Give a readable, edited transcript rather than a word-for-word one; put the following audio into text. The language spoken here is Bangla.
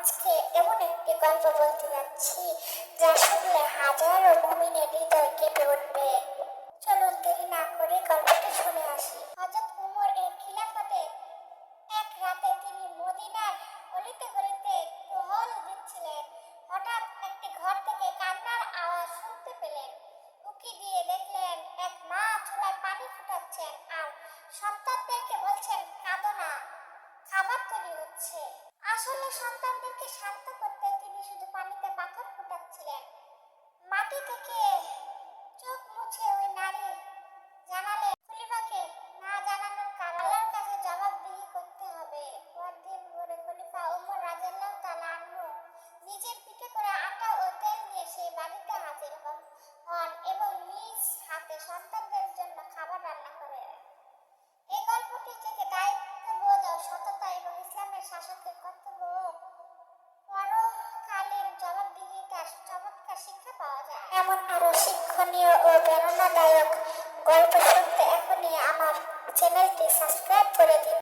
আজকে এমন একটি গল্প বলতে যাচ্ছি যা শুনলে হাজারো মুমিনের হৃদয় কেঁপে উঠবে। চলুন দেরি না করে গল্পটি শুনে আসি। হযরত উমর এর খিলাফতে এক রাতে তিনি মদিনার অলিতে গলিতে টহল দিচ্ছিলেন। হঠাৎ একটি ঘর থেকে কান্নার আওয়াজ শুনতে পেলেন। উঁকি দিয়ে দেখলেন এক মা চুলায় পানি ফুটাচ্ছেন আর সন্তানদেরকে বলছেন, কাঁদো না, খাবার তৈরি হচ্ছে। আসলে সন্তানদেরকে শান্ত করতে তিনি শুধু পানিতে পাথর ফোটাচ্ছিলেন। মাটি থেকে চোখ মুছে ওই নারী জানালেন খলিফাকে না জানানোর কারণ আল্লাহর কাছে জবাবদিহি করতে হবে। পরদিন ভোরে খলিফা ওমর রাদিয়াল্লাহু তাআলা আনহু নিজের পিঠে করে আটা ও তেল নিয়ে সেই বাড়িতে হাজির হন এবং নিজ হাতে সন্তানদের জন্য খাবার রান্না করেন। এই গল্পটি থেকে দায়িত্ববোধ ও সততা এবং ইসলামের শাসকের কর্তব্য ও পরকালীন জবাবদিহিতার চমৎকার শিক্ষা পাওয়া যায়। এমন আরো শিক্ষণীয় ও প্রেরণাদায়ক গল্প শুনতে এখনই আমার চ্যানেলটি সাবস্ক্রাইব করে দিন।